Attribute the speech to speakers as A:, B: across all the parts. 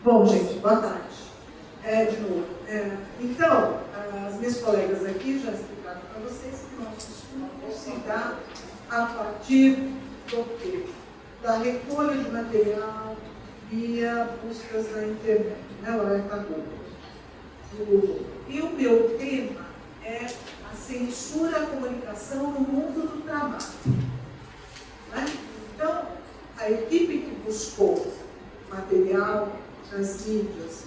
A: Bom, gente, boa tarde. De novo. Então, as minhas colegas aqui já explicaram para vocês que nosso estudo se dá a partir do quê? Da recolha de material via buscas na internet, né? O alerta Google. E o meu tema é a censura à comunicação no mundo do trabalho. Né? Então, a equipe que buscou material nas mídias,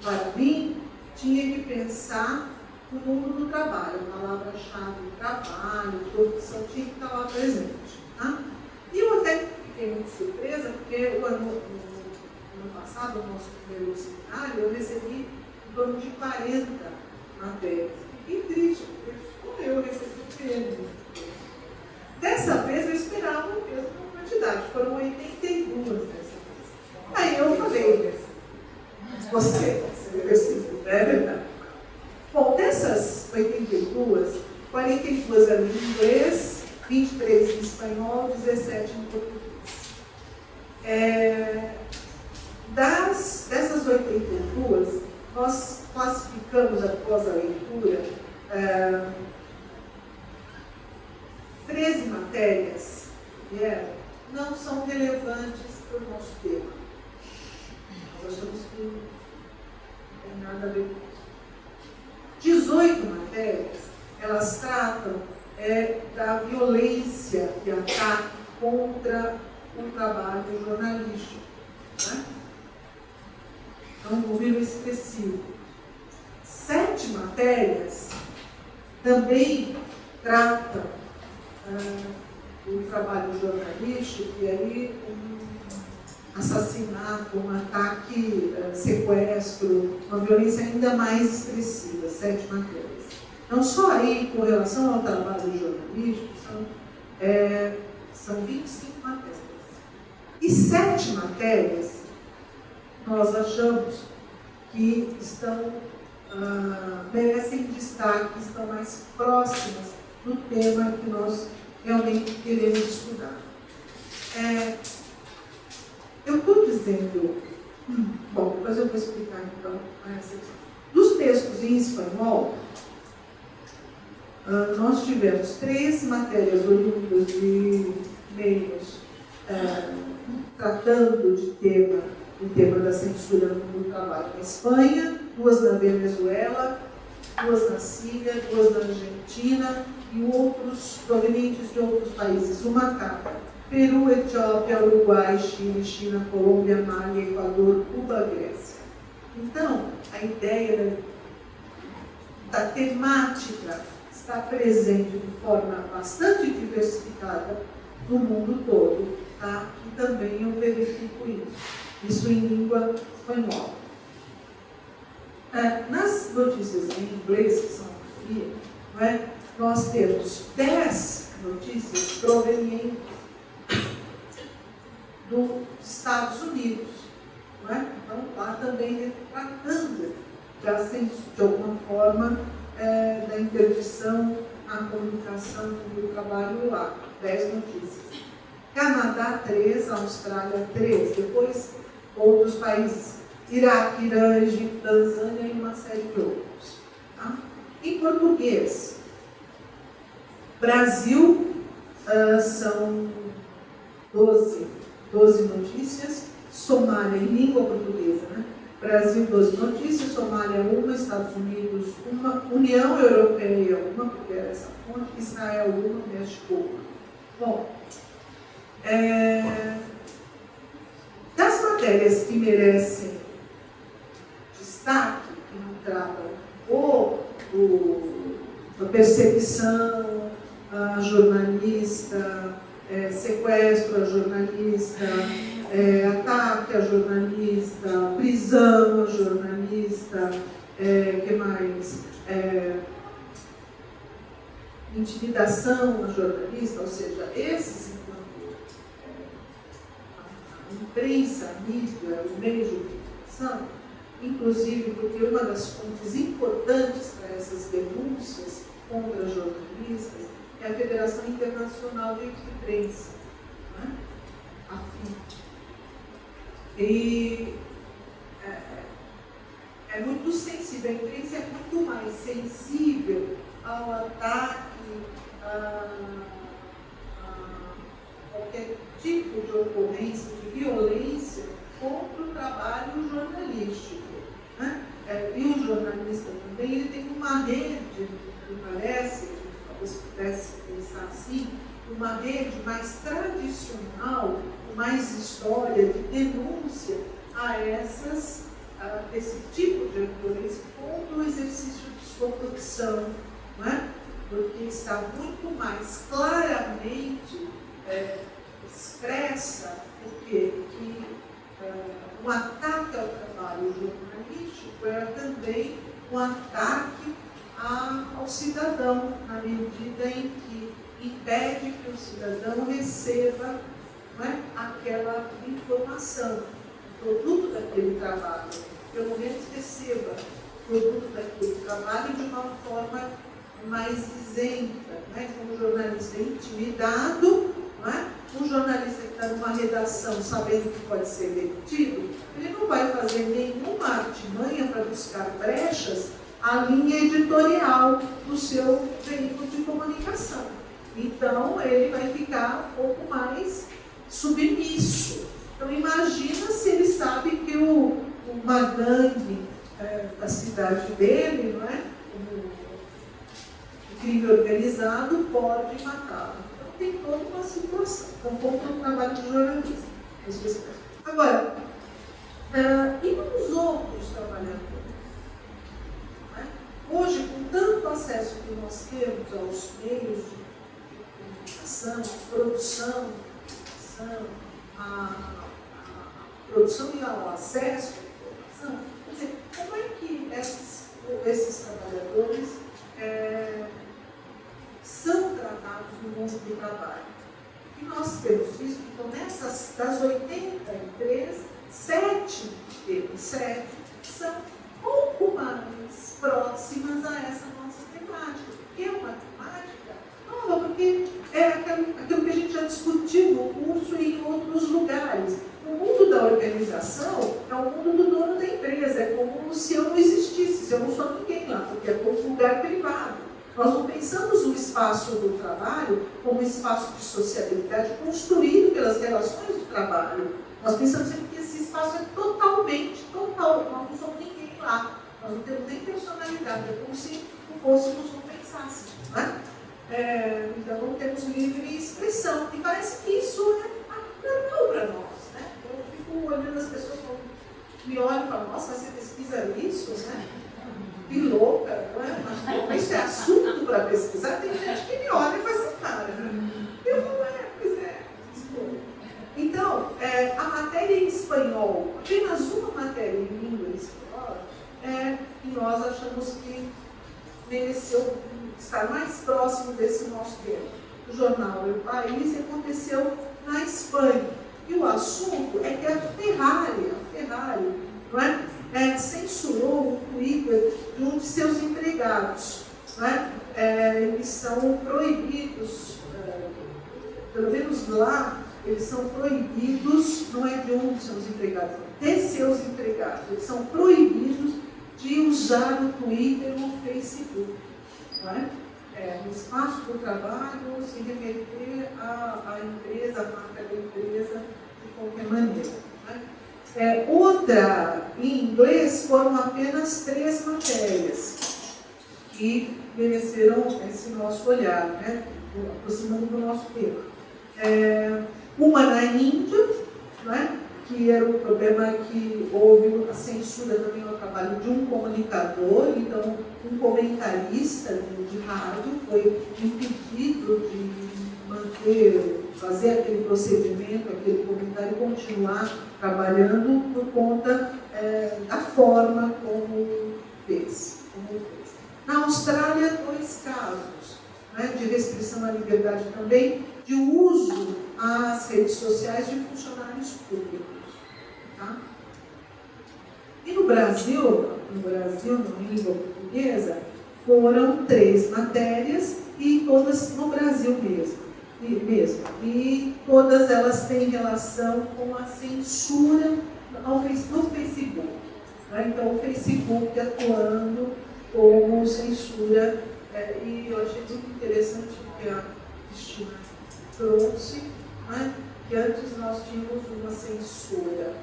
A: para mim, tinha que pensar no mundo do trabalho. A palavra-chave trabalho, profissão tinha que estar lá presente. Tá? E eu até fiquei muito surpresa, porque no ano passado, no nosso primeiro seminário, eu recebi em torno de 40 matérias. Fiquei triste, porque eu recebi menos. Dessa vez eu esperava a mesma quantidade, foram 82 dessa vez. Aí eu falei, você é verdade. Bom, dessas 82, 42 eram em inglês, 23 em espanhol, 17 em português. Dessas 82, nós classificamos após a leitura 13 matérias que não são relevantes para o nosso tema. Nós achamos que não tem nada a ver com isso. 18 matérias, elas tratam da violência e ataque contra o trabalho jornalístico. Né? É um número expressivo. 7 matérias também tratam do trabalho jornalístico, e aí um assassinato, um ataque, sequestro, uma violência ainda mais expressiva, 7 matérias. Não só aí, com relação ao trabalho jornalístico, são 25 matérias. E 7 matérias, nós achamos que merecem destaque, estão mais próximas do tema que nós realmente queremos estudar. Eu estou dizendo, bom, depois eu vou explicar então a seção. Dos textos em espanhol, nós tivemos 3 matérias oriundas de meios tratando do tema da censura no mundo do trabalho na Espanha, 2 na Venezuela, 2 na Síria, 2 na Argentina e outros provenientes de outros países. Uma capa: Peru, Etiópia, Uruguai, Chile, China, Colômbia, Mali, Equador, Cuba, Grécia. Então, a ideia da temática está presente de forma bastante diversificada no mundo todo, tá? E também eu verifico isso em língua espanhola. Nas notícias em inglês, que são a maioria, nós temos 10 notícias provenientes dos Estados Unidos. Então, lá também tratando de alguma forma da interdição à comunicação do trabalho lá. 10 notícias. Canadá, 3, Austrália, 3. Depois, outros países: Iraque, Irã, Egito, Tanzânia e uma série de outros. Tá? Em português, Brasil, são 12 notícias, Somália em língua portuguesa, né? Brasil, 12 notícias, Somália, 1, Estados Unidos, 1, União Europeia, 1, porque era essa fonte, Israel, 1, México, 1. Bom, das matérias que merecem destaque, que não tratam da perseguição a jornalista, sequestro a jornalista, ataque a jornalista, prisão a jornalista, que mais? Intimidação a jornalista, ou seja, esses, enquanto a imprensa, a mídia, os meios de comunicação, inclusive porque uma das fontes importantes para essas denúncias contra jornalistas é a Federação Internacional de Imprensa, né? A FIP. E é muito sensível, a imprensa é muito mais sensível ao ataque, a qualquer tipo de ocorrência, de violência contra o trabalho jornalístico. Né? E o jornalista também, ele tem uma rede, me parece, talvez pudesse pensar assim, uma rede mais tradicional, com mais história de denúncia a esse tipo de violência contra o exercício de sua profissão, não é? Porque está muito mais claramente expressa que um ataque ao trabalho jornalístico era também um ataque ao cidadão, na medida em que impede que o cidadão receba, não é, aquela informação, o produto daquele trabalho, pelo menos receba o produto daquele trabalho de uma forma mais isenta, né? Como o jornalista é intimidado, não é? Um jornalista que está numa redação sabendo que pode ser demitido, ele não vai fazer nenhuma artimanha para buscar brechas à linha editorial do seu veículo de comunicação. Então, ele vai ficar um pouco mais submisso. Então, imagina se ele sabe que uma gangue da cidade dele, não é? O crime organizado pode matá-lo. Então, tem toda uma situação. Então, contra o trabalho do jornalista. Agora, e nos outros trabalhadores? Não é? Hoje, com tanto acesso que nós temos aos meios de comunicação, a produção e ao acesso à informação, quer dizer, como é que esses trabalhadores são tratados no mundo do trabalho? E nós temos visto que das 80 empresas, 7 são pouco mais próximas a essa nossa temática, que é uma temática nova, porque é aquilo que a gente já discutiu no curso e em outros lugares. O mundo da organização é o mundo do dono da empresa, é como se eu não existisse, se eu não sou ninguém lá, porque é como um lugar privado. Nós não pensamos o espaço do trabalho como um espaço de sociabilidade construído pelas relações do trabalho. Nós pensamos que esse espaço é total, nós não somos ninguém lá, nós não temos nem personalidade, é como se não fôssemos, não pensássemos. Né? Então não temos livre expressão, e parece que isso é normal para nós. Né? Eu fico olhando as pessoas que me olham e falam, nossa, você pesquisa isso? Né? Que louca, não é? Mas isso é assunto para pesquisar. Tem gente que me olha e faz assim, cara. Eu falo, pois é. Então, a matéria em espanhol, apenas uma matéria em língua espanhola, e nós achamos que mereceu estar mais próximo desse nosso tempo. O jornal El País aconteceu na Espanha. E o assunto é que a Ferrari, não é? Censurou o Twitter de um de seus empregados. Não é? Eles são proibidos, pelo menos lá, eles são proibidos, não é de um de seus empregados, de seus empregados. Eles são proibidos de usar o Twitter ou o Facebook. Não é? No espaço do trabalho, se remeter à empresa, à marca da empresa, de qualquer maneira. Não é? Outra, em inglês, foram apenas 3 matérias que mereceram esse nosso olhar, né? Aproximando do nosso tema. Uma na Índia, não é? Que era o problema que houve a censura também ao trabalho de um comunicador, então um comentarista de rádio foi impedido de fazer aquele procedimento, aquele comentário e continuar trabalhando por conta da forma como fez. Na Austrália, 2 casos, né, de restrição à liberdade também, de uso às redes sociais de funcionários públicos. Tá? E no Brasil, na língua portuguesa, foram 3 matérias e todas no Brasil mesmo. E todas elas têm relação com a censura no Facebook. né? Então, o Facebook atuando como censura, e eu achei muito interessante o que a Cristina trouxe, né? Que antes nós tínhamos uma censura.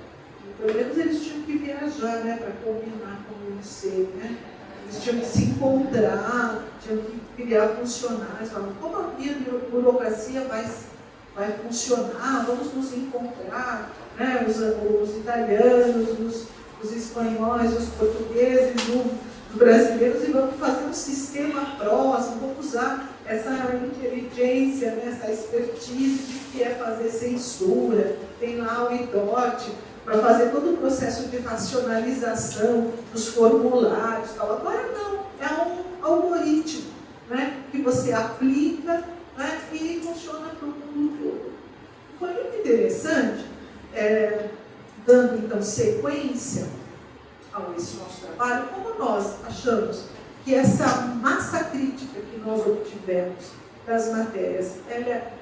A: E, pelo menos eles tinham que viajar, né, para combinar com o IC, né? Eles tinham que se encontrar, tinham que criar funcionários, falavam, como a minha burocracia vai funcionar, vamos nos encontrar, né? Os italianos, os espanhóis, os portugueses, os brasileiros, e vamos fazer um sistema próximo, vamos usar essa inteligência, né? Essa expertise de que é fazer censura, tem lá o IDOT, para fazer todo o processo de racionalização dos formulários, tal. Agora não, é um algoritmo, né? Que você aplica, né? E funciona para o mundo todo. Foi muito interessante, dando então sequência a esse nosso trabalho, como nós achamos que essa massa crítica que nós obtivemos das matérias,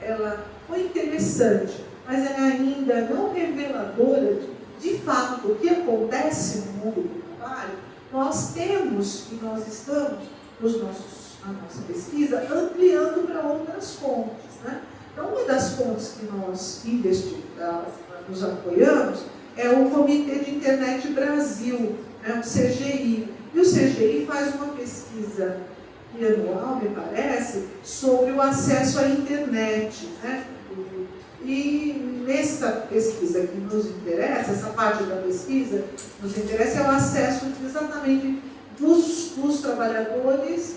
A: ela foi interessante, mas ela ainda não reveladora de fato o que acontece no mundo do trabalho. Nós temos e nós estamos, na nossa pesquisa, ampliando para outras fontes, né? Então, uma das fontes que nós investigamos, nos apoiamos, é o Comitê de Internet Brasil, né, o CGI. E o CGI faz uma pesquisa anual, me parece, sobre o acesso à internet, né? E nessa pesquisa que nos interessa, essa parte da pesquisa nos interessa, é o acesso exatamente dos trabalhadores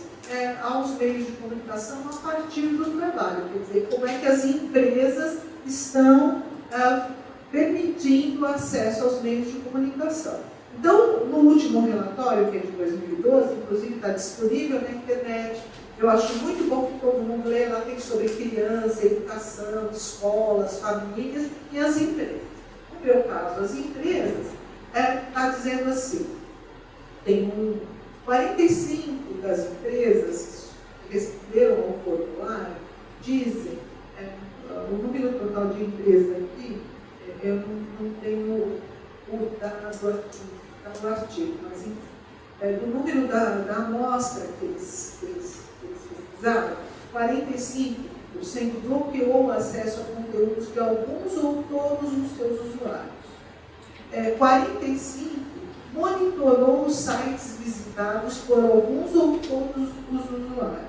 A: aos meios de comunicação a partir do trabalho. Quer dizer, como é que as empresas estão permitindo acesso aos meios de comunicação. Então, no último relatório, que é de 2012, inclusive está disponível na internet, eu acho muito bom que todo mundo lê, lá tem sobre criança, educação, escolas, famílias e as empresas. No meu caso, as empresas, está dizendo assim, tem 45 das empresas que responderam ao formulário, dizem, o número total de empresas aqui, eu não tenho o dado aqui, está no artigo, mas do número da amostra que eles pesquisaram, 45% bloqueou o acesso a conteúdos de alguns ou todos os seus usuários. 45% monitorou os sites visitados por alguns ou todos os usuários.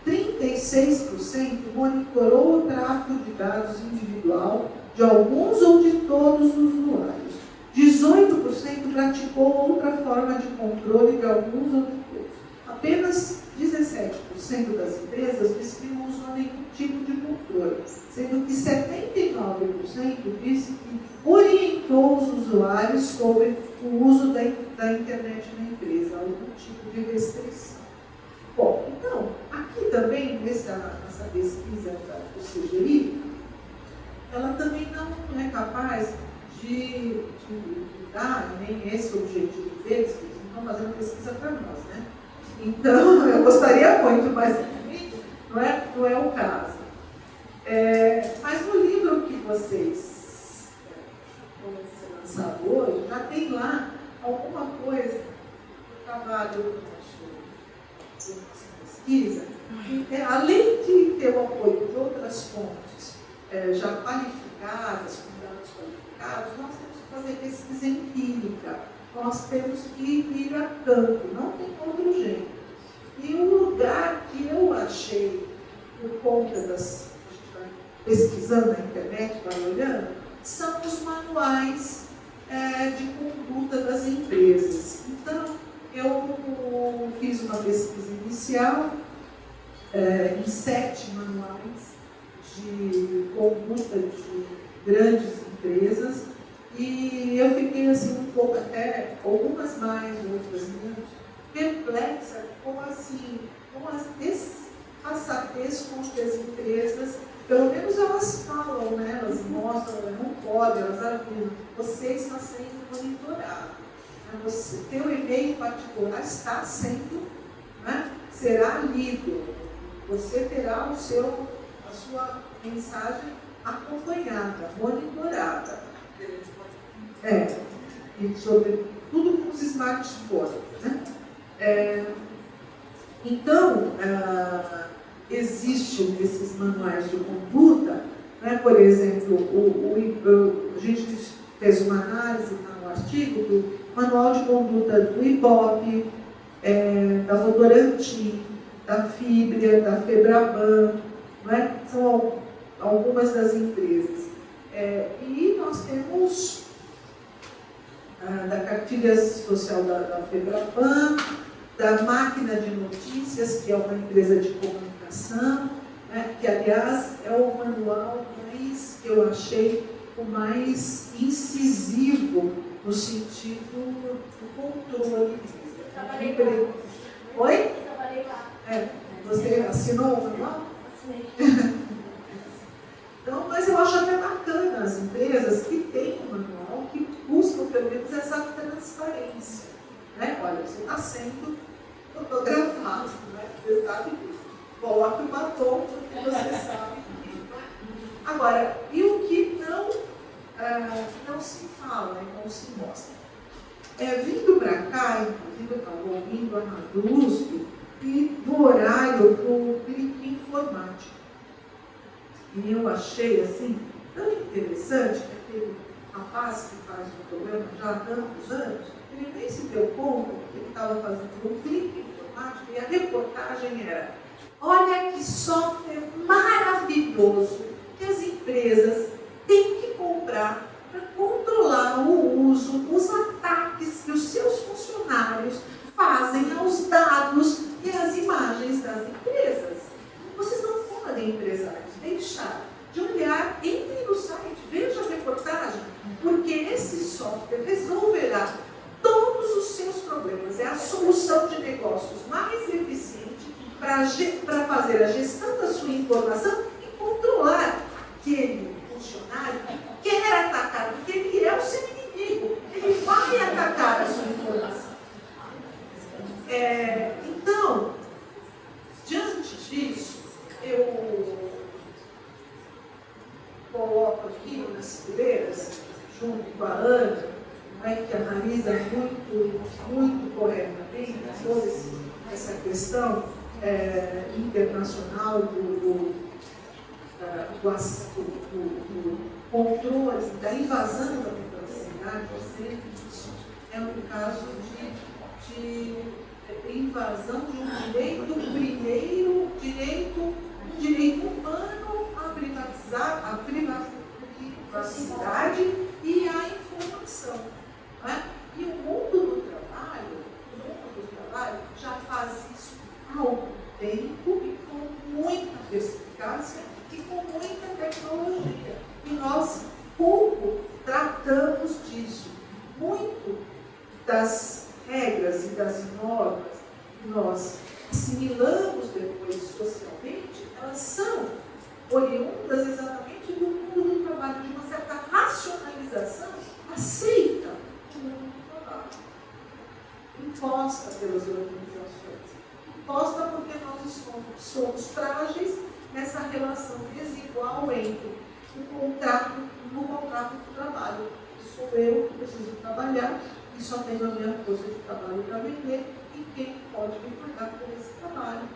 A: 36% monitorou o tráfego de dados individual de alguns ou de todos os usuários. 18% praticou outra forma de controle de alguns ou de todos. Apenas 17% das empresas disse que não usou nenhum tipo de controle, sendo que 79% disse que orientou os usuários sobre o uso da internet na empresa, algum tipo de restrição. Bom, então, aqui também, nessa pesquisa do CGI, ela também não é capaz de dar, nem esse objetivo deles, que eles não estão fazendo pesquisa para nós, né? Então, eu gostaria muito, mas não é o caso. Mas no livro que vocês vão ser lançado hoje, já tem lá alguma coisa do trabalho da nossa pesquisa, que, além de ter o apoio de outras fontes já qualificadas, com dados qualificados, nós temos que fazer pesquisa empírica, nós temos que ir a campo, não tem outro jeito. E o lugar que eu achei, por conta a gente vai pesquisando na internet, vai olhando, são os manuais de conduta das empresas. Então, eu fiz uma pesquisa inicial em 7 manuais de conduta de grandes empresas, e eu fiquei assim um pouco até, algumas mais, outras menos, perplexa com a desfaçatez com que as empresas, pelo menos elas falam, né, elas mostram, elas não podem, elas avisam, você está sendo monitorado, né, teu e-mail particular está sendo, né, será lido, você terá a sua mensagem acompanhada, monitorada. E sobre tudo com os smartphone. Né? Então, existem esses manuais de conduta, né? Por exemplo, a gente fez uma análise no artigo do Manual de Conduta do IBOP, da Votorantim, da Fibria, da Febraban, né? São algumas das empresas. E nós temos da Cartilha Social da Febraban, da Máquina de Notícias, que é uma empresa de comunicação, né? Que, aliás, é o manual mais, que eu achei, o mais incisivo no sentido do controle. Oi?
B: Eu trabalhei lá.
A: Você assinou o manual?
B: Assinei.
A: Então, mas eu acho até bacana as empresas que têm um manual que buscam pelo menos essa transparência. Né? Olha, você está sendo fotografado, né? Você sabe que coloca o batom porque você sabe que. Agora, e o que não se fala, não se mostra? Vindo para cá, inclusive eu estava ouvindo a Rádio USP, e no horário do clique informático. E eu achei assim, tão interessante que aquele rapaz que faz o programa já há tantos anos, ele nem se deu conta que ele estava fazendo um clique informático e a reportagem era: olha que software maravilhoso que as empresas têm que comprar para controlar o uso, os ataques que os seus funcionários fazem aos dados e às imagens das empresas. Vocês não podem, empresários, deixar de olhar, entrem no site, vejam a reportagem, porque esse software resolverá todos os seus problemas. É a solução de negócios mais eficiente para fazer a gestão da sua informação e controlar aquele funcionário que quer atacar, porque ele é o seu inimigo, ele vai atacar a sua informação. Então, diante disso, eu coloco aqui nas fileiras, junto com a Ana, né, que analisa muito corretamente toda essa questão internacional do controle, da invasão da privacidade. Isso é um caso de invasão de um direito humano a privatizar a privacidade e a informação. Né? E o mundo do trabalho já faz isso há algum tempo e com muita perspicácia e com muita tecnologia. E nós pouco tratamos disso. Muito das regras e das normas que nós assimilamos depois socialmente, elas são oriundas exatamente do mundo do trabalho, de uma certa racionalização aceita do mundo do trabalho, imposta pelas organizações, imposta porque nós somos frágeis nessa relação desigual entre no contrato do trabalho. Sou eu que preciso trabalhar e só tenho a minha força de trabalho para vender, e quem pode me pagar por esse trabalho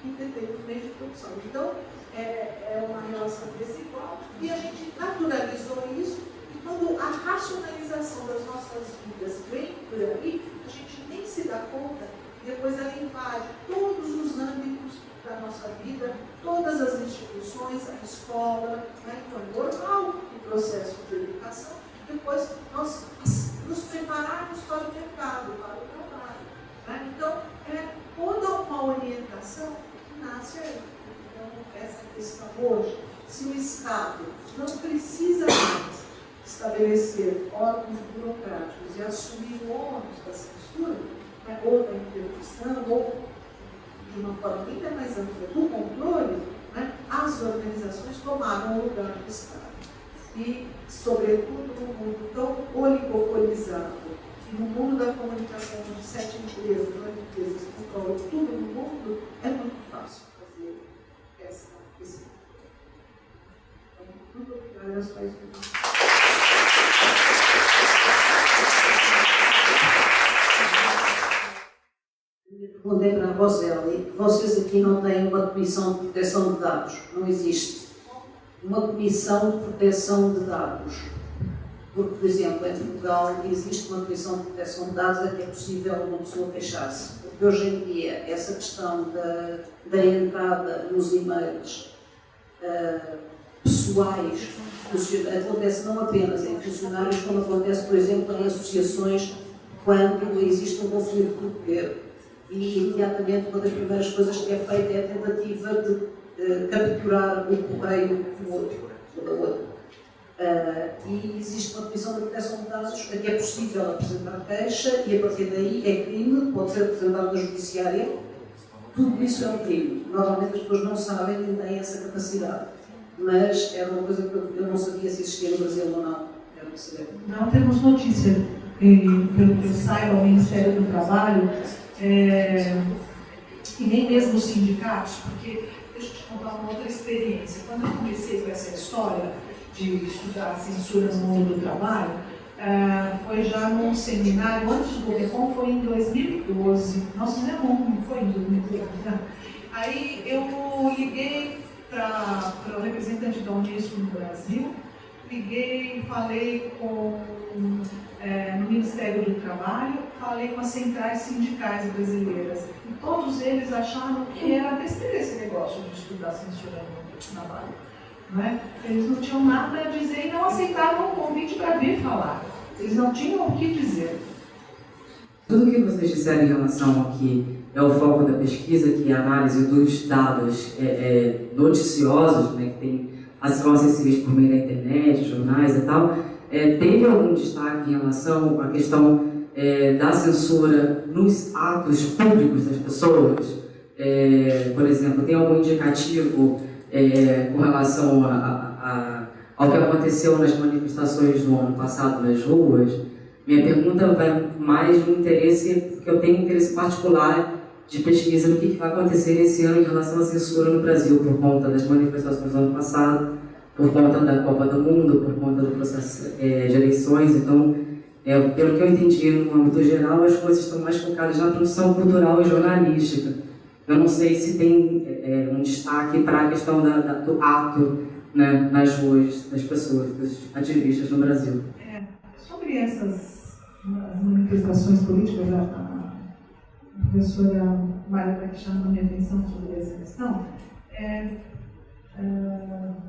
A: que detém os meios de produção. Então, é uma relação desigual e a gente naturalizou isso, e quando a racionalização das nossas vidas vem por aí, a gente nem se dá conta, e depois ela invade todos os âmbitos da nossa vida, todas as instituições, a escola, né? Então é normal o processo de educação, depois nós nos prepararmos para o mercado, para o trabalho. Né? Então, é toda uma orientação que nasce aí. Então, essa questão hoje, se o Estado não precisa mais estabelecer órgãos burocráticos e assumir o ônus da censura, né, ou da interdição, ou de uma forma ainda mais ampla do controle, né, as organizações tomaram o lugar do Estado. E, sobretudo, no mundo tão oligopolizado, e no mundo da comunicação, onde 7 empresas, 9 empresas controlam tudo no mundo, é muito fácil fazer esse. Então, muito obrigada às suas
C: Boselli, vocês aqui não têm uma comissão de proteção de dados. Não existe uma comissão de proteção de dados. Porque, por exemplo, em Portugal existe uma comissão de proteção de dados a que é possível uma pessoa queixar-se. Porque hoje em dia essa questão da entrada nos e-mails pessoais acontece não apenas em funcionários, como acontece, por exemplo, em associações, quando existe um conflito de poder. E imediatamente uma das primeiras coisas que é feita é a tentativa de capturar o correio do outro ou da outra. E existe uma comissão de proteção de dados a que é possível apresentar queixa e a partir daí é crime, pode ser apresentado na judiciária. Tudo isso é um crime. Normalmente as pessoas não sabem nem têm essa capacidade. Mas era uma coisa que eu não sabia se existia no Brasil ou não. Era para saber.
A: Não temos notícia. Pelo que eu saiba, o Ministério do Trabalho e nem mesmo os sindicatos, porque deixa eu te contar uma outra experiência. Quando eu comecei com essa história de estudar censura no mundo do trabalho, foi já num seminário, antes do GOVECOM, foi em 2012. Nós fizemos um, foi em 2012, né? Aí eu liguei para o representante da Unesco no Brasil, liguei, falei no Ministério do Trabalho, falei com as centrais sindicais brasileiras. E todos eles acharam que era besteira esse negócio de estudar censura no trabalho. Não é? Eles não tinham nada a dizer e não aceitavam o convite para vir falar. Eles não tinham o que dizer.
D: Tudo que vocês disseram em relação ao que é o foco da pesquisa, que é a análise dos dados noticiosos, né, que tem, são acessíveis por meio da internet, jornais e tal, teve algum destaque em relação à questão da censura nos atos públicos das pessoas? Por exemplo, tem algum indicativo com relação ao que aconteceu nas manifestações do ano passado nas ruas? Minha pergunta vai mais no interesse, porque eu tenho um interesse particular de pesquisa no que vai acontecer esse ano em relação à censura no Brasil, por conta das manifestações do ano passado, por conta da Copa do Mundo, por conta do processo de eleições. Então, pelo que eu entendi, no âmbito geral, as coisas estão mais focadas na produção cultural e jornalística. Eu não sei se tem um destaque para a questão do ato, né, nas ruas das pessoas, dos ativistas no Brasil.
A: Sobre essas manifestações políticas, a professora Maria que chama a minha atenção sobre essa questão,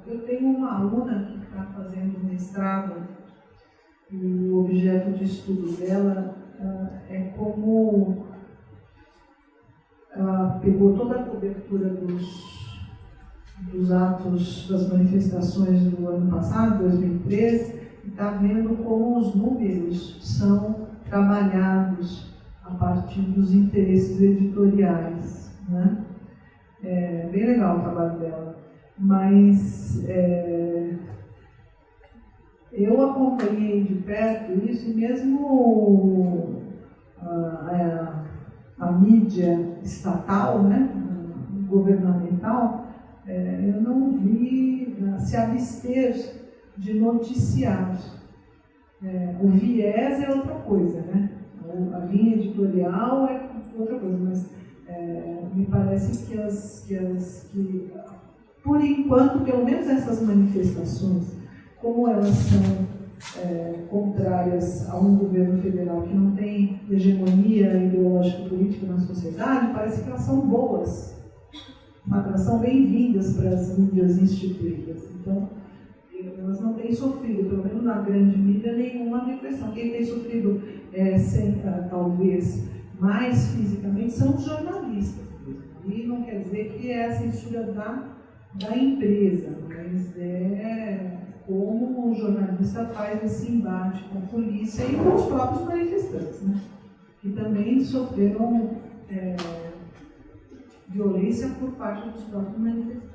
A: eu tenho uma aluna que está fazendo um mestrado e o objeto de estudo dela é como ela pegou toda a cobertura dos atos, das manifestações do ano passado, 2013, e está vendo como os números são trabalhados a partir dos interesses editoriais, né? É bem legal o trabalho dela, mas eu acompanhei de perto isso e mesmo a mídia estatal, né, governamental, eu não vi se abster de noticiar. O viés é outra coisa, né? A linha editorial é outra coisa, mas me parece que por enquanto, pelo menos essas manifestações, como elas são contrárias a um governo federal que não tem hegemonia ideológica e política na sociedade, parece que elas são boas, elas são bem-vindas para as mídias instituídas. Então, elas não têm sofrido, pelo menos na grande mídia, nenhuma repressão. Quem tem sofrido, talvez, mais fisicamente, são os jornalistas. E não quer dizer que é a censura da empresa, mas é como o jornalista faz esse embate com a polícia e com os próprios manifestantes, né? Que também sofreram violência por parte dos próprios manifestantes.